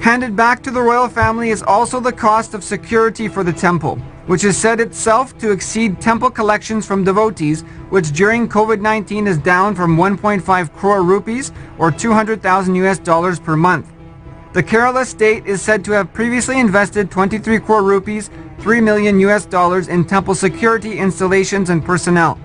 Handed back to the royal family is also the cost of security for the temple, which is said itself to exceed temple collections from devotees, which during COVID-19 is down from 1.5 crore rupees or $200,000 per month. The Kerala state is said to have previously invested 23 crore rupees, $3 million in temple security installations and personnel.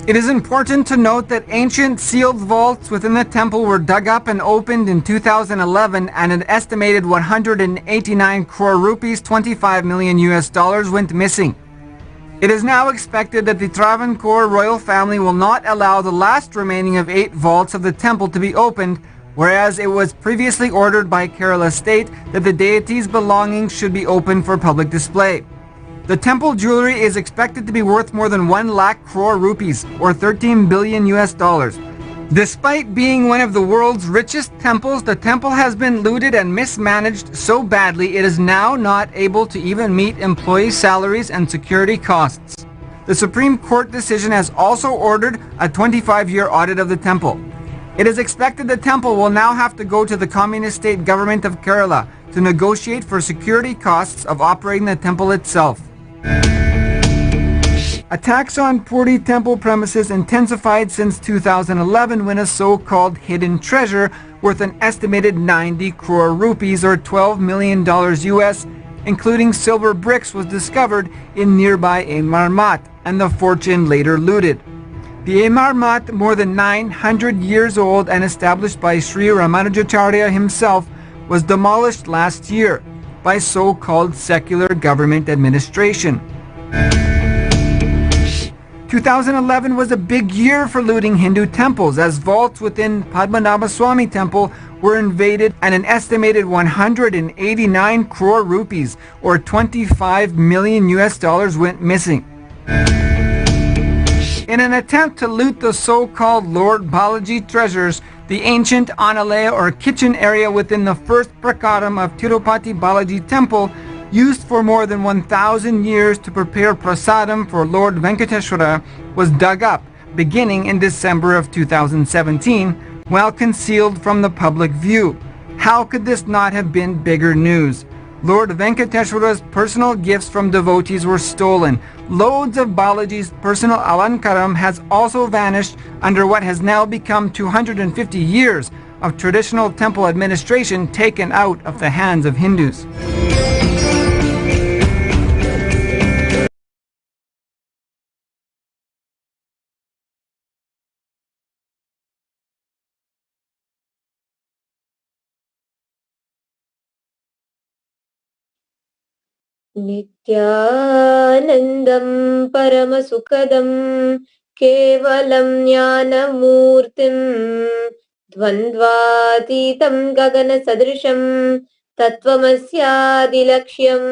It is important to note that ancient sealed vaults within the temple were dug up and opened in 2011, and an estimated 189 crore rupees, $25 million went missing. It is now expected that the Travancore royal family will not allow the last remaining of 8 vaults of the temple to be opened, whereas it was previously ordered by Kerala state that the deities' belongings should be open for public display. The temple jewelry is expected to be worth more than 1 lakh crore rupees or $13 billion. Despite being one of the world's richest temples, the temple has been looted and mismanaged so badly it is now not able to even meet employee salaries and security costs. The Supreme Court decision has also ordered a 25-year audit of the temple. It is expected the temple will now have to go to the communist state government of Kerala to negotiate for security costs of operating the temple itself. Attacks on Puri temple premises intensified since 2011 when a so-called hidden treasure worth an estimated 90 crore rupees or $12 million US, including silver bricks, was discovered in nearby Amar Mat, and the fortune later looted. The Amar Mat, more than 900 years old and established by Sri Ramanujacharya himself, was demolished last year by so-called secular government administration. 2011 was a big year for looting Hindu temples, as vaults within Padmanabha Swami temple were invaded and an estimated 189 crore rupees or $25 million went missing. In an attempt to loot the so-called Lord Balaji treasures, the ancient Analaya or kitchen area within the first prakaram of Tirupati Balaji temple, used for more than 1,000 years to prepare prasadam for Lord Venkateshwara, was dug up beginning in December of 2017 while concealed from the public view. How could this not have been bigger news? Lord Venkateshwara's personal gifts from devotees were stolen. Loads of Balaji's personal alankaram has also vanished under what has now become 250 years of traditional temple administration taken out of the hands of Hindus. नित्यानन्दं परमसुखदं केवलं ज्ञानमूर्तिं द्वन्द्वातीतं गगनसदृशं तत्त्वमस्यादिलक्ष्यम्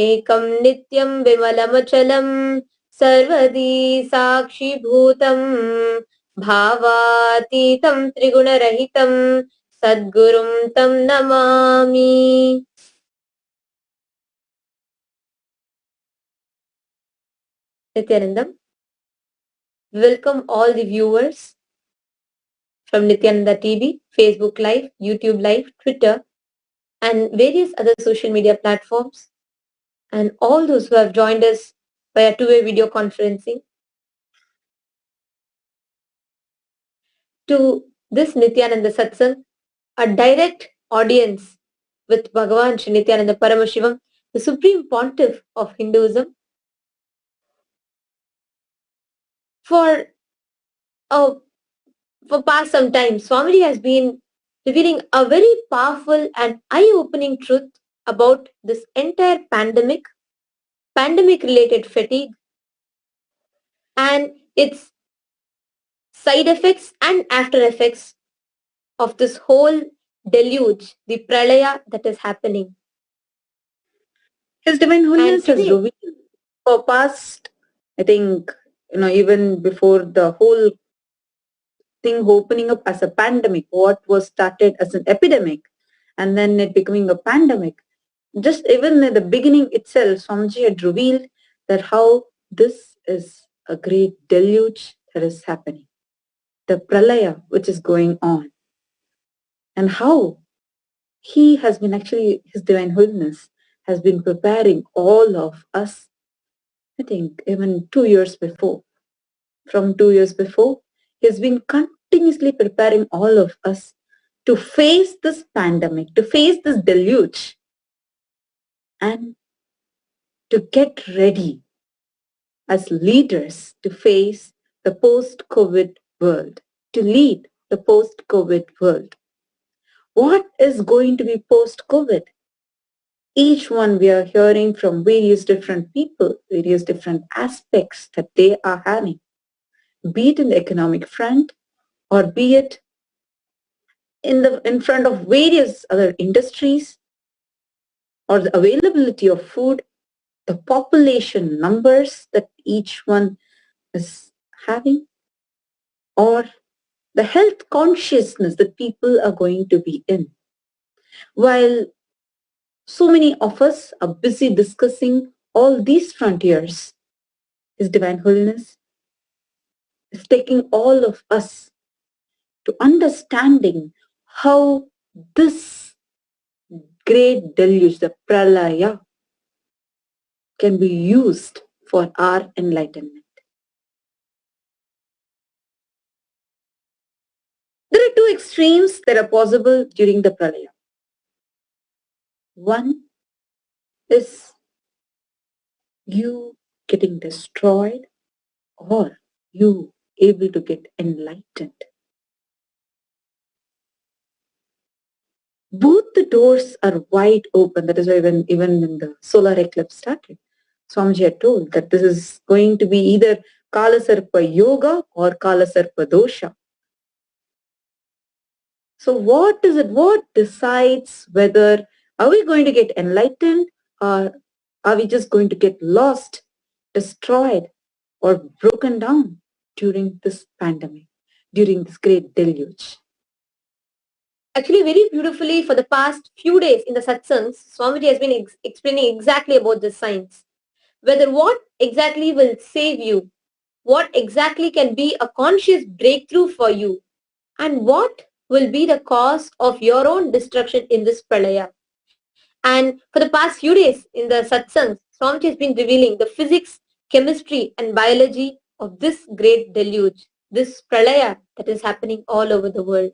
एकं नित्यं विमलमचलं सर्वदी साक्षिभूतं भावातीतं त्रिगुणरहितं सद्गुरुं तं Namami. Nithyanandam. Welcome all the viewers from Nithyananda TV, Facebook Live, YouTube Live, Twitter, and various other social media platforms, and all those who have joined us via two-way video conferencing to this Nithyananda Satsangh, a direct audience with Bhagavan Sri Nithyananda Paramashivam, the Supreme Pontiff of Hinduism. For past some time, Swamiji has been revealing a very powerful and eye-opening truth about this entire pandemic-related fatigue, and its side effects and after effects of this whole deluge, the pralaya that is happening. His Divine Holiness has today, revealed for past, I think, even before the whole thing opening up as a pandemic, what was started as an epidemic and then it becoming a pandemic. Just even at the beginning itself, Swamiji had revealed that how this is a great deluge that is happening. The pralaya which is going on. And how He has been actually, His Divine Holiness has been preparing all of us, I think even 2 years before. From 2 years before, He has been continuously preparing all of us to face this pandemic, to face this deluge, and to get ready as leaders to face the post-COVID world, to lead the post-COVID world. What is going to be post-COVID? Each one we are hearing from various different people, various different aspects that they are having, be it in the economic front or be it in front of various other industries, or the availability of food, the population numbers that each one is having, or the health consciousness that people are going to be in. While so many of us are busy discussing all these frontiers, His Divine Holiness is taking all of us to understanding how this great deluge, the pralaya, can be used for our enlightenment. There are two extremes that are possible during the pralaya. One is you getting destroyed, or you able to get enlightened. Both the doors are wide open. That is why even when the solar eclipse started, Swamiji had told that this is going to be either Kalasarpa Yoga or Kalasarpa Dosha. So what is it? What decides whether are we going to get enlightened, or are we just going to get lost, destroyed, or broken down during this pandemic, during this great deluge? Actually, very beautifully for the past few days in the satsangs, Swamiji has been explaining exactly about this science. Whether what exactly will save you, what exactly can be a conscious breakthrough for you, and what will be the cause of your own destruction in this pralaya. And for the past few days in the satsangs, Swamiji has been revealing the physics, chemistry and biology of this great deluge, this pralaya that is happening all over the world.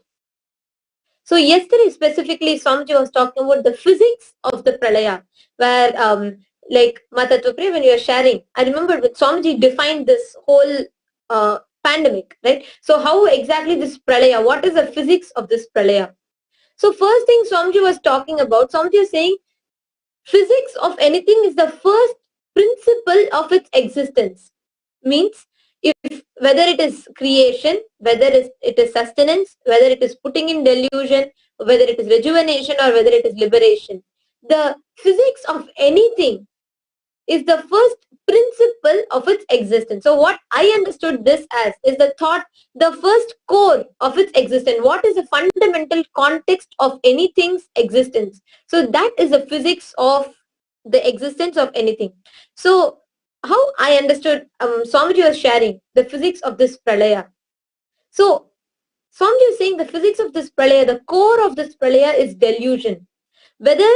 So yesterday specifically, Swamiji was talking about the physics of the pralaya, where like Matattva when you were sharing, I remember when Swamiji defined this whole pandemic, right? So how exactly this pralaya, what is the physics of this pralaya? So first thing Swamiji was talking about, Swamiji was saying physics of anything is the first principle of its existence. Means if whether it is creation, whether it is sustenance, whether it is putting in delusion, whether it is rejuvenation or whether it is liberation, the physics of anything is the first principle of its existence. So what I understood this as is the thought, the first core of its existence. What is the fundamental context of anything's existence? So that is the physics of the existence of anything. So how I understood, Swamiji was sharing the physics of this pralaya. So Swamiji is saying the physics of this pralaya, the core of this pralaya is delusion. Whether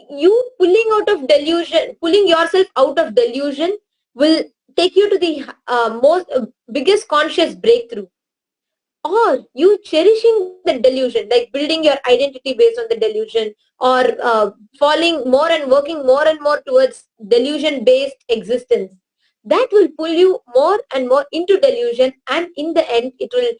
you pulling yourself out of delusion will take you to the biggest conscious breakthrough, or you cherishing the delusion, like building your identity based on the delusion, or falling more and working more and more towards delusion based existence, that will pull you more and more into delusion, and in the end it will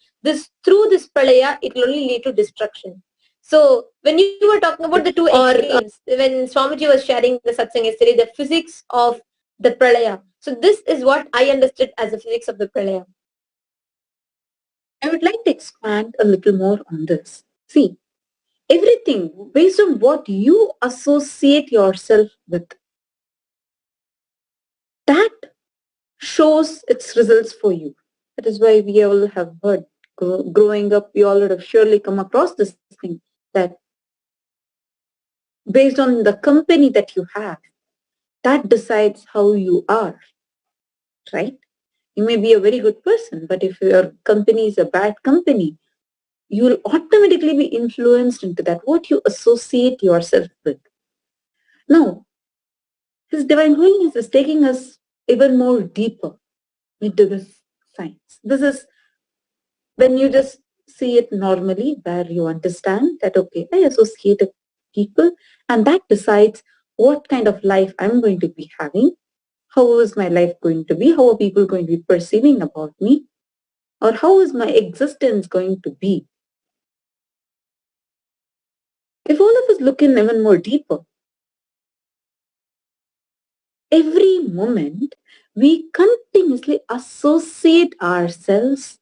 through this pralaya it will only lead to destruction. So when you were talking about the two extremes, when Swamiji was sharing the satsang yesterday, the physics of the pralaya, so this is what I understood as the physics of the pralaya. I would like to expand a little more on this. See, everything based on what you associate yourself with, that shows its results for you. That is why we all have heard, growing up, we all would have surely come across this thing, that based on the company that you have, that decides how you are, right? You may be a very good person, but if your company is a bad company, you'll automatically be influenced into that, what you associate yourself with. Now, His Divine Holiness is taking us even more deeper into this science. This is when you just see it normally, where you understand that, okay, I associate with people and that decides what kind of life I'm going to be having. How is my life going to be? How are people going to be perceiving about me? Or how is my existence going to be? If all of us look in even more deeper, every moment we continuously associate ourselves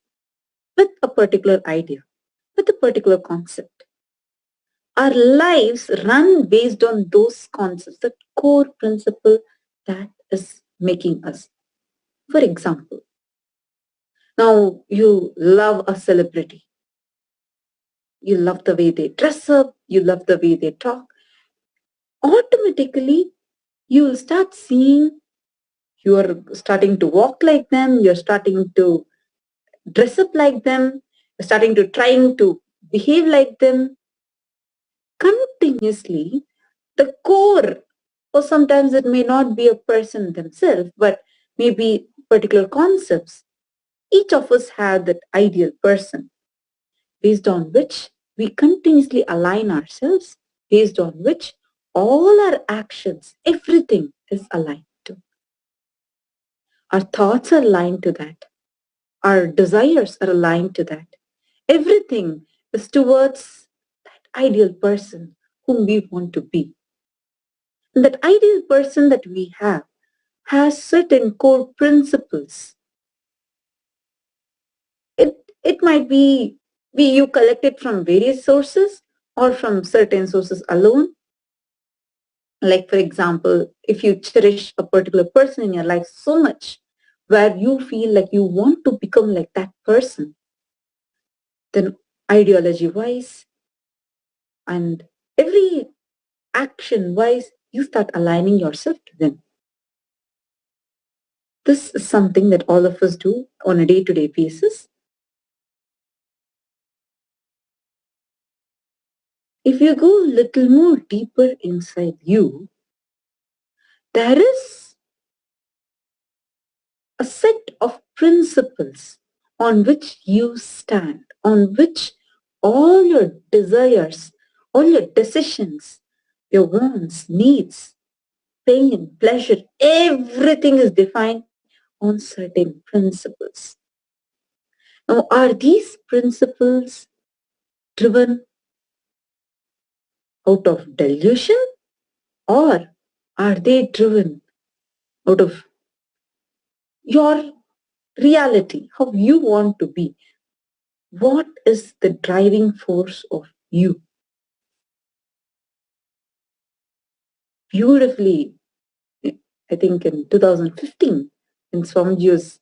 with a particular idea, with a particular concept. Our lives run based on those concepts, the core principle that is making us. For example, now you love a celebrity. You love the way they dress up. You love the way they talk. Automatically, you will start seeing you are starting to walk like them. You're starting to dress up like them. You're starting to trying to behave like them. Continuously, the core, or sometimes it may not be a person themselves, but maybe particular concepts. Each of us have that ideal person based on which we continuously align ourselves, based on which all our actions, everything is aligned to. Our thoughts are aligned to that. Our desires are aligned to that. Everything is towards that ideal person whom we want to be. And that ideal person that we have has certain core principles. It might be you collect it from various sources or from certain sources alone. Like for example, if you cherish a particular person in your life so much, where you feel like you want to become like that person, then ideology-wise and every action-wise, you start aligning yourself to them. This is something that all of us do on a day-to-day basis. If you go a little more deeper inside you, there is a set of principles on which you stand, on which all your desires, all your decisions, your wants, needs, pain, pleasure, everything is defined on certain principles. Now, are these principles driven out of delusion, or are they driven out of your reality, how you want to be? What is the driving force of you? Beautifully, I think in 2015, when Swamiji was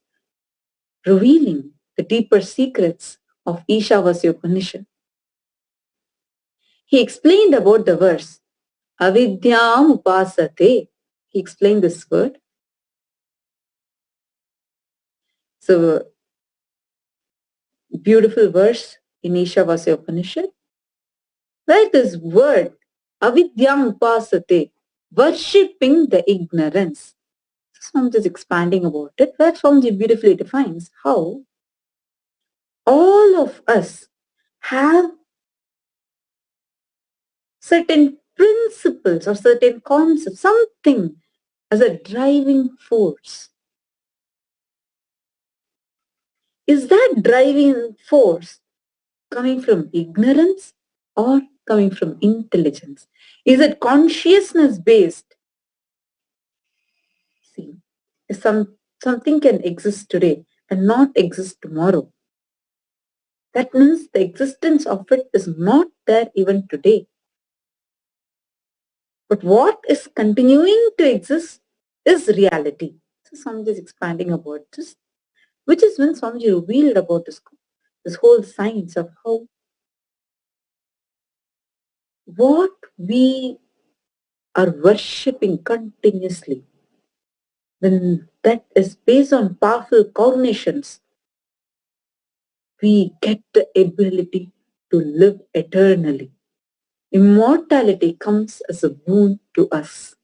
revealing the deeper secrets of Ishavasya Upanishad, he explained about the verse, Avidyam upasate. He explained this word. So, beautiful verse in Ishavasya Upanishad, where this word, Avidyam upasate, worshipping the ignorance. Swamiji is expanding about it, where Swamiji beautifully defines how all of us have certain principles or certain concepts, something as a driving force. Is that driving force coming from ignorance or coming from intelligence? Is it consciousness based? See, something can exist today and not exist tomorrow. That means the existence of it is not there even today. But what is continuing to exist is reality. So Swamiji is expanding about this, which is when Swamiji revealed about this whole science of how what we are worshipping continuously, when that is based on powerful cognitions, we get the ability to live eternally. Immortality comes as a boon to us.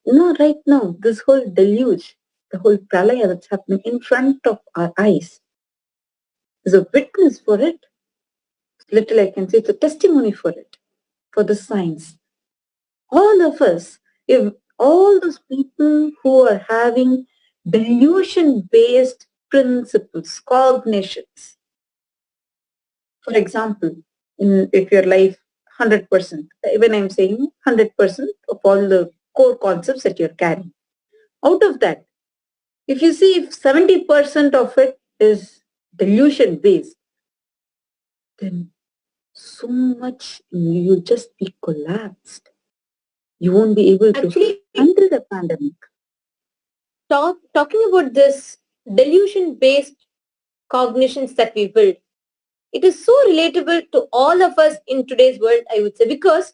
No, right now, this whole deluge, the whole pralaya that's happening in front of our eyes is a witness for it. Little I can say it's a testimony for it, for the signs. All of us, if all those people who are having delusion-based principles, cognitions, for example, if your life 100%, when I'm saying 100% of all the core concepts that you're carrying, out of that, if you see if 70% of it is delusion-based, then so much you'll just be collapsed. You won't be able to handle the pandemic. Talking about this delusion-based cognitions that we build, it is so relatable to all of us in today's world, I would say, because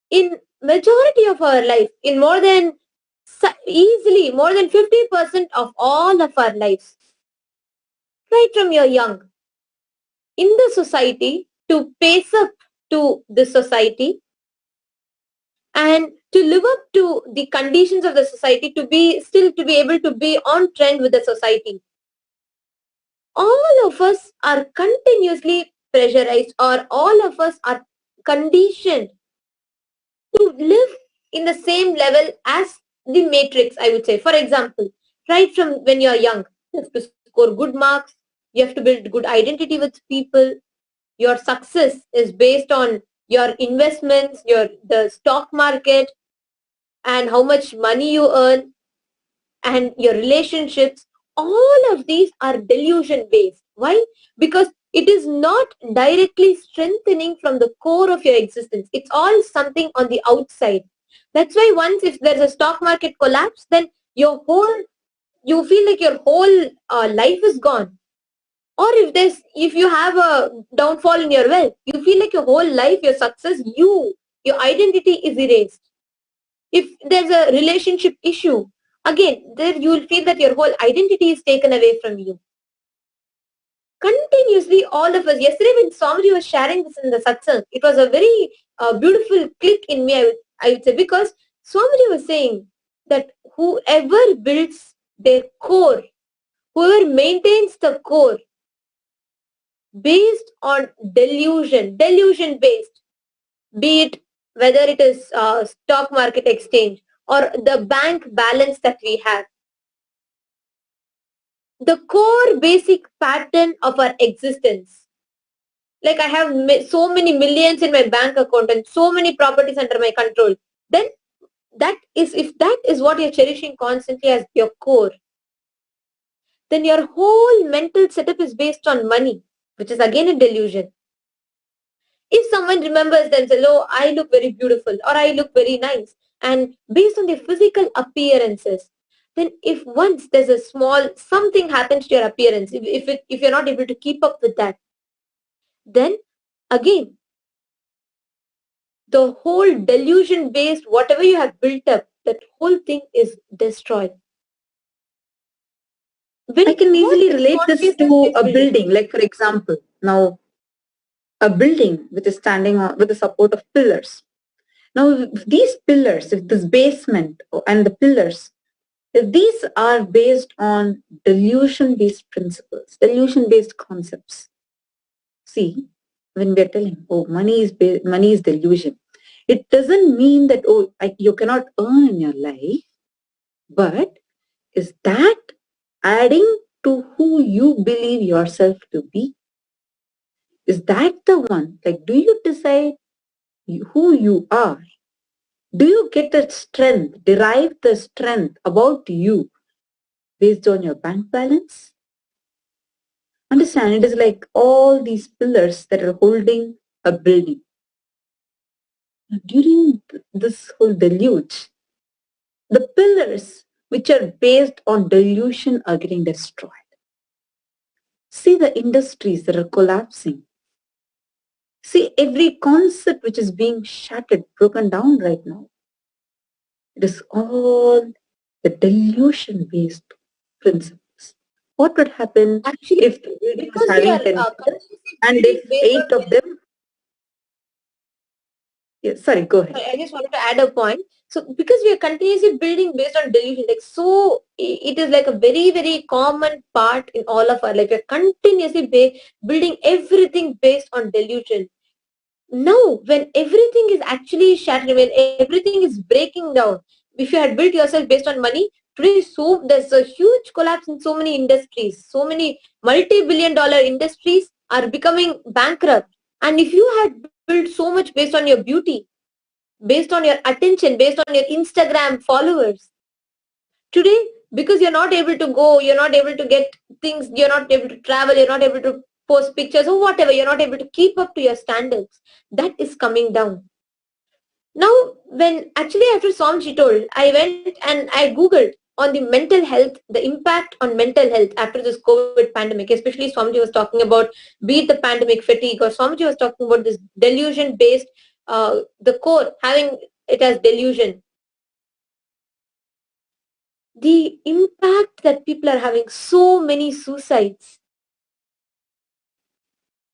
in majority of our life, in easily more than 50% of all of our lives, right from you're young, in the society, to pace up to the society and to live up to the conditions of the society, to be able to be on trend with the society. All of us are continuously pressurized, or all of us are conditioned to live in the same level as the matrix, I would say. For example, right from when you're young, you have to score good marks, you have to build good identity with people, your success is based on your investments, the stock market, and how much money you earn, and your relationships. All of these are delusion based. Why? Because it is not directly strengthening from the core of your existence. It's all something on the outside. That's why once if there's a stock market collapse, then you feel like your whole life is gone. Or if you have a downfall in your wealth, you feel like your whole life, your success, your identity is erased. If there's a relationship issue, again, there you will feel that your whole identity is taken away from you. Continuously, all of us, yesterday when Swamiji was sharing this in the Satsangh, it was a very beautiful click in me, I would say, because Swamiji was saying that whoever builds their core, whoever maintains the core based on delusion based, be it whether it is stock market exchange or the bank balance that we have, the core basic pattern of our existence. Like I have so many millions in my bank account and so many properties under my control. Then if that is what you're cherishing constantly as your core, then your whole mental setup is based on money, which is again a delusion. If someone remembers themselves, oh, I look very beautiful or I look very nice, and based on their physical appearances, then if once there's a small something happens to your appearance, if you're not able to keep up with that, then again, the whole delusion based, whatever you have built up, that whole thing is destroyed. I can easily relate this to a building. Like for example, now a building which is standing on, with the support of pillars. Now, if these pillars, if this basement and the pillars, if these are based on delusion-based principles, delusion-based concepts, see, when we're telling, oh, money is delusion, it doesn't mean that, oh, you cannot earn in your life, but is that adding to who you believe yourself to be? Is that the one? Like, do you decide who you are? Do you get that strength, derive the strength about you based on your bank balance? Understand, it is like all these pillars that are holding a building. During this whole deluge, the pillars which are based on delusion are getting destroyed. See the industries that are collapsing. See every concept which is being shattered, broken down right now. It is all the delusion-based principles. What would happen Actually, if the building is because we having are 10 floors continuously and building if based on 8 of them, yes, sorry, go ahead. I just wanted to add a point. So because we are continuously building based on delusion, like so it is like a very, very common part in all of our life. We are continuously building everything based on delusion. Now, when everything is actually shattering, when everything is breaking down, if you had built yourself based on money, today so there's a huge collapse in so many industries. So many multi-billion-dollar industries are becoming bankrupt. And if you had built so much based on your beauty, based on your attention, based on your Instagram followers, today, because you're not able to go, you're not able to get things, you're not able to travel, you're not able to post pictures or whatever, you're not able to keep up to your standards, that is coming down. Now, when actually after Somji told, I went and I Googled on the mental health, the impact on mental health after this COVID pandemic, especially Swamiji was talking about, be it the pandemic fatigue, or Swamiji was talking about this delusion based, the core, having it as delusion. The impact that people are having, so many suicides,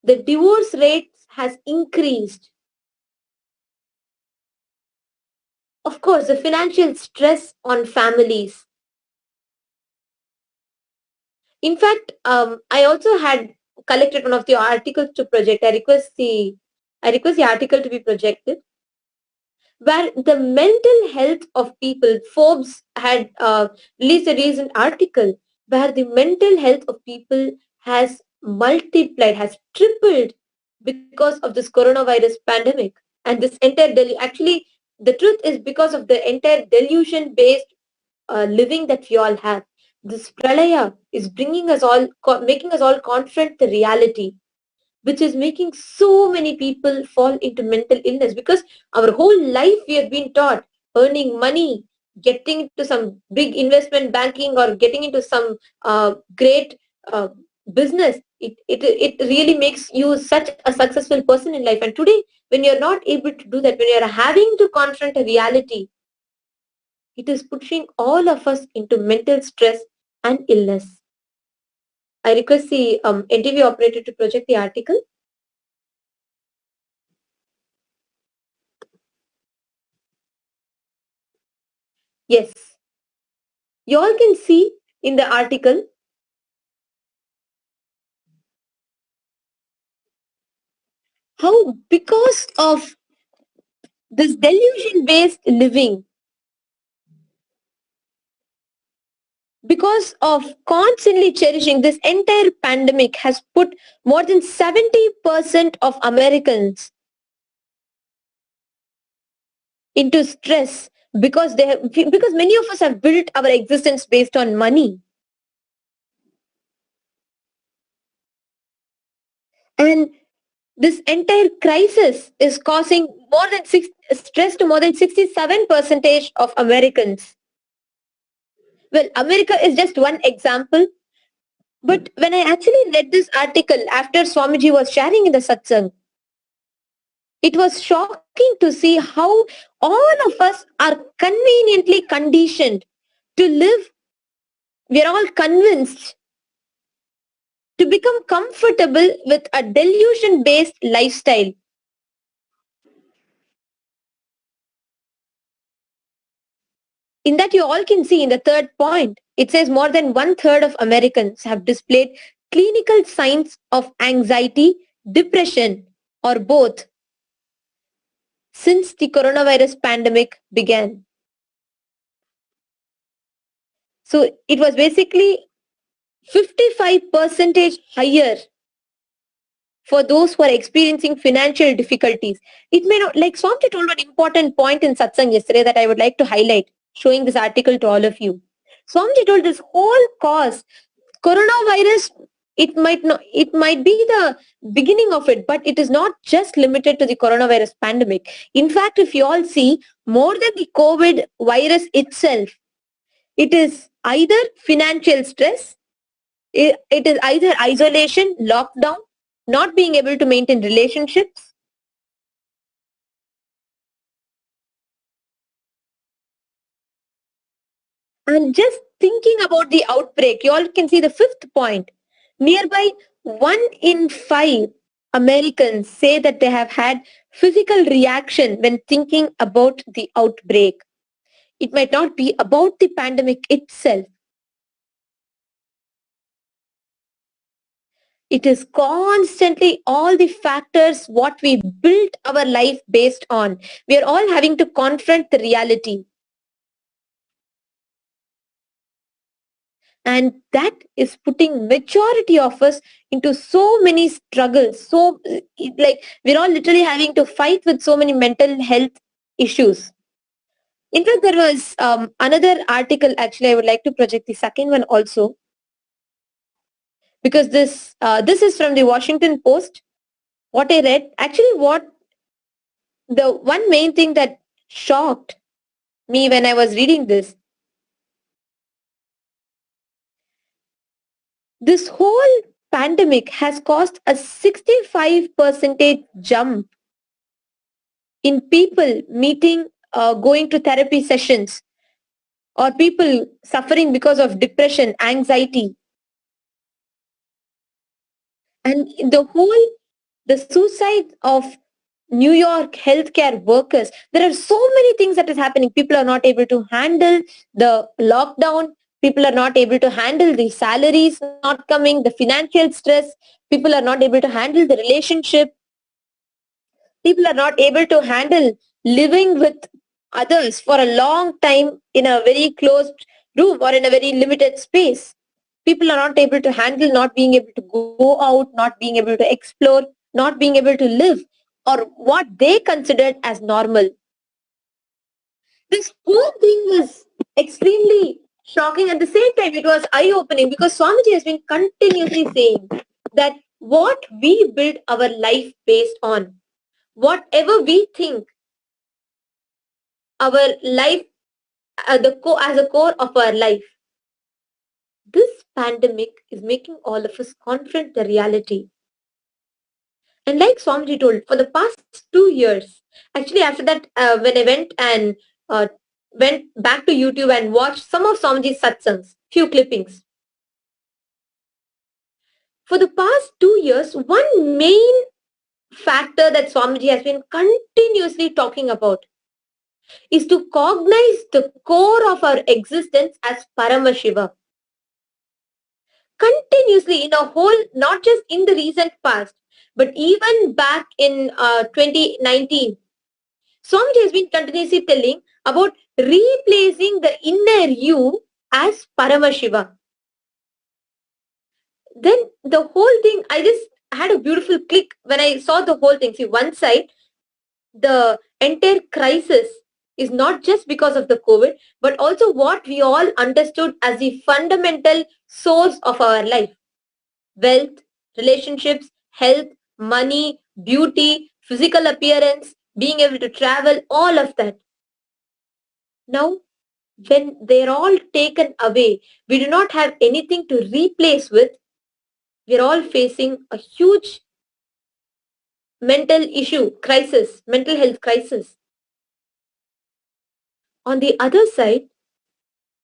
the divorce rate has increased. Of course, the financial stress on families. In fact, I also had collected one of the articles to project. I request the article to be projected, where the mental health of people, Forbes had released a recent article where the mental health of people has multiplied, has tripled because of this coronavirus pandemic. And this entire, actually, the truth is because of the entire delusion-based living that we all have. This pralaya is bringing us all, making us all confront the reality, which is making so many people fall into mental illness, because our whole life we have been taught earning money, getting into some big investment banking, or getting into some great business. It really makes you such a successful person in life. And today, when you're not able to do that, when you're having to confront a reality, it is pushing all of us into mental stress and illness. I request the NTV operator to project the article. Yes. You all can see in the article how, because of this delusion-based living, because of constantly cherishing, this entire pandemic has put more than 70% of Americans into stress, because because many of us have built our existence based on money. And this entire crisis is causing stress to more than 67% of Americans. Well, America is just one example. But when I actually read this article after Swamiji was sharing in the Satsangh, it was shocking to see how all of us are conveniently conditioned to live. We are all convinced to become comfortable with a delusion-based lifestyle. In that, you all can see in the third point, it says more than 1/3 of Americans have displayed clinical signs of anxiety, depression, or both since the coronavirus pandemic began. So it was basically 55% higher for those who are experiencing financial difficulties. It may not, like Swamiji told an important point in Satsang yesterday that I would like to highlight, showing this article to all of you. Swamiji told this whole cause, coronavirus, it might be the beginning of it, but it is not just limited to the coronavirus pandemic. In fact, if you all see, more than the COVID virus itself, it is either financial stress, it is either isolation, lockdown, not being able to maintain relationships. And just thinking about the outbreak, you all can see the fifth point. Nearby 1 in 5 Americans say that they have had physical reaction when thinking about the outbreak. It might not be about the pandemic itself. It is constantly all the factors what we built our life based on. We are all having to confront the reality. And that is putting majority of us into so many struggles. So like we're all literally having to fight with so many mental health issues. In fact, there was another article, actually I would like to project the second one also, because this is from the Washington Post. What I read, actually what the one main thing that shocked me when I was reading this whole pandemic has caused a 65% jump in people meeting, going to therapy sessions, or people suffering because of depression, anxiety, and the suicide of New York healthcare workers. There are so many things that is happening. People are not able to handle the lockdown. People are not able to handle the salaries not coming, the financial stress. People are not able to handle the relationship. People are not able to handle living with others for a long time in a very closed room or in a very limited space. People are not able to handle not being able to go out, not being able to explore, not being able to live, or what they considered as normal. This whole thing was extremely shocking. At the same time, it was eye-opening because Swamiji has been continuously saying that what we build our life based on, whatever we think our life, as a core of our life, this pandemic is making all of us confront the reality. And like Swamiji told, for the past 2 years, actually after that, when I went and went back to YouTube and watched some of Swamiji's satsangs, few clippings. For the past 2 years, one main factor that Swamiji has been continuously talking about is to cognize the core of our existence as Paramashiva. Continuously in a whole, not just in the recent past, but even back in 2019, Swamiji has been continuously telling about replacing the inner you as Paramashiva. Then the whole thing, I just had a beautiful click when I saw the whole thing. See, one side, the entire crisis is not just because of the COVID, but also what we all understood as the fundamental source of our life. Wealth, relationships, health, money, beauty, physical appearance, being able to travel, all of that. Now, when they're all taken away, we do not have anything to replace with. We're all facing a huge mental issue, crisis, mental health crisis. On the other side,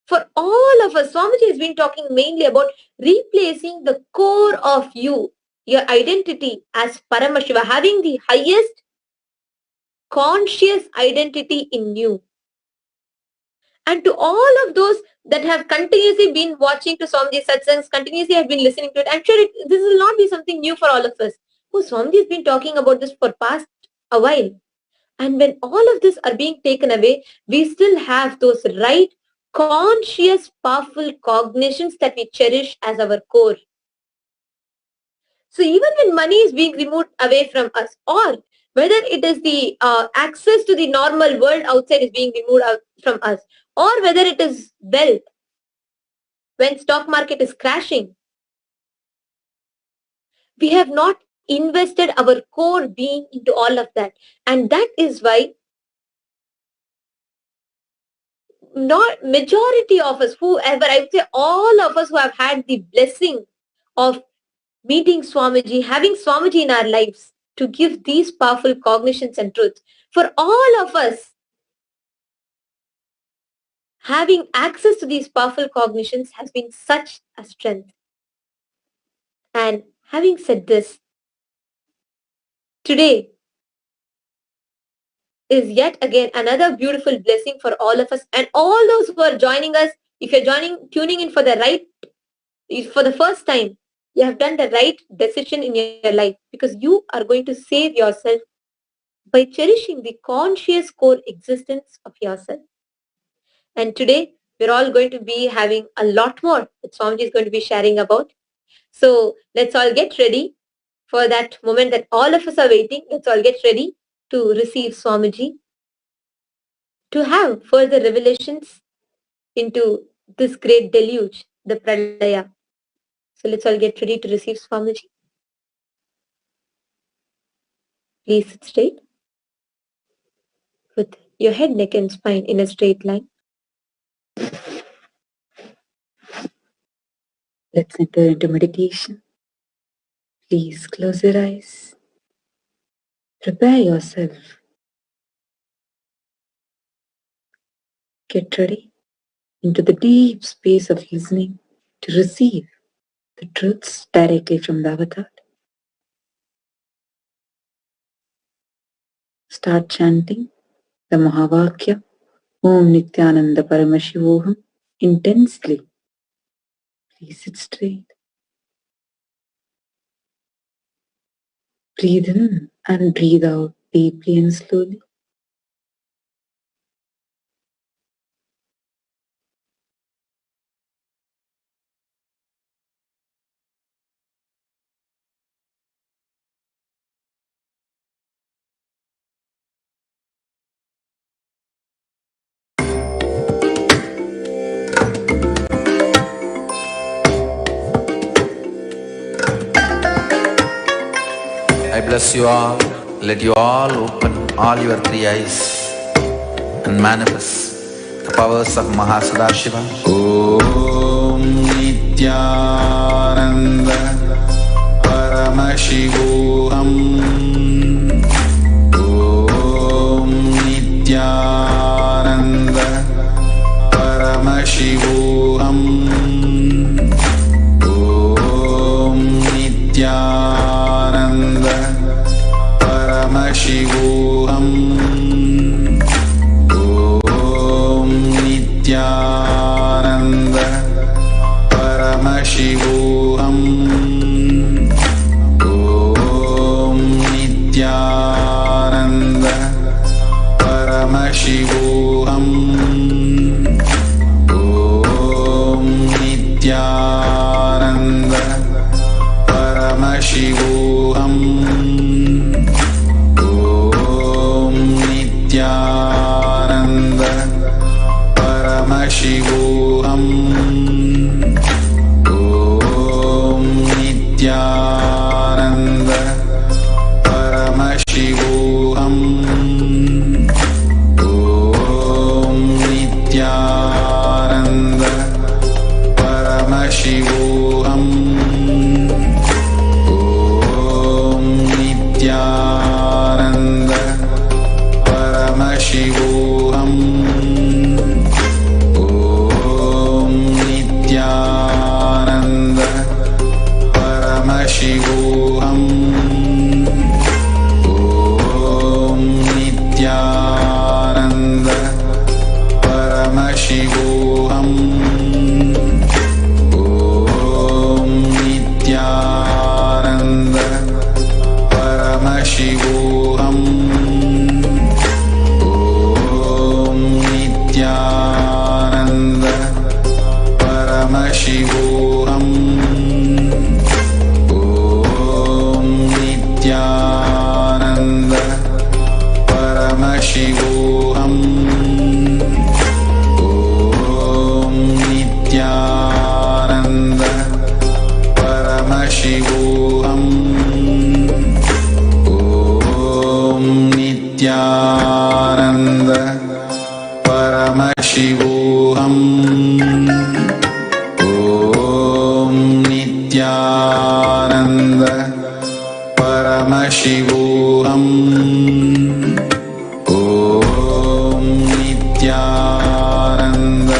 for all of us, Swamiji has been talking mainly about replacing the core of you, your identity as Paramashiva, having the highest conscious identity in you. And to all of those that have continuously been watching to Swamiji Satsangs, continuously have been listening to it, I'm sure this will not be something new for all of us. Oh, Swamiji has been talking about this for past a while. And when all of this are being taken away, we still have those right, conscious, powerful cognitions that we cherish as our core. So even when money is being removed away from us, or whether it is the access to the normal world outside is being removed out from us, or whether it is wealth, when stock market is crashing, we have not invested our core being into all of that. And that is why not majority of us, whoever, I would say all of us who have had the blessing of meeting Swamiji, having Swamiji in our lives to give these powerful cognitions and truths, for all of us having access to these powerful cognitions has been such a strength. And having said this, today is yet again another beautiful blessing for all of us and all those who are joining us. If you're tuning in for the first time, you have done the right decision in your life, because you are going to save yourself by cherishing the conscious core existence of yourself. And today, we're all going to be having a lot more that Swamiji is going to be sharing about. So let's all get ready for that moment that all of us are waiting. Let's all get ready to receive Swamiji, to have further revelations into this great deluge, the Pralaya. So let's all get ready to receive Swamiji. Please sit straight with your head, neck and spine in a straight line. Let's enter into meditation. Please close your eyes. Prepare yourself. Get ready into the deep space of listening to receive the truths directly from the avatar. Start chanting the Mahavakya Om Nithyananda Paramashivoham intensely. Please sit straight. Breathe in and breathe out deeply and slowly. I bless you all. Let you all open all your three eyes and manifest the powers of Mahasadashiva. Om Nithyananda Paramashivoham. Om Nithyananda Paramashivoham. Om Nithyananda Paramashivoham. Om Nithyananda Paramashivoham. Om Nithyananda Paramashivoham. Om Nithyananda Paramashivoham. Om Nithyananda Paramashivoham. Om Nithyananda Paramashivoham. Om Nithyananda Paramashivoham. Om Nithyananda Paramashivoham. Om Nithyananda Paramashivoham. Om Nithyananda Paramashivoham. Om Nithyananda Paramashivoham. Om Nithyananda Paramashivoham. Om Nithyananda Paramashivoham. Om Nithyananda Paramashivoham. Om Nithyananda Paramashivoham. Om Nithyananda Paramashivoham. Om Nithyananda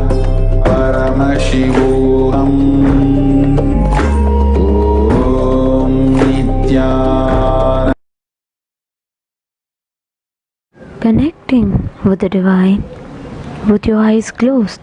Connecting with the divine with your eyes closed.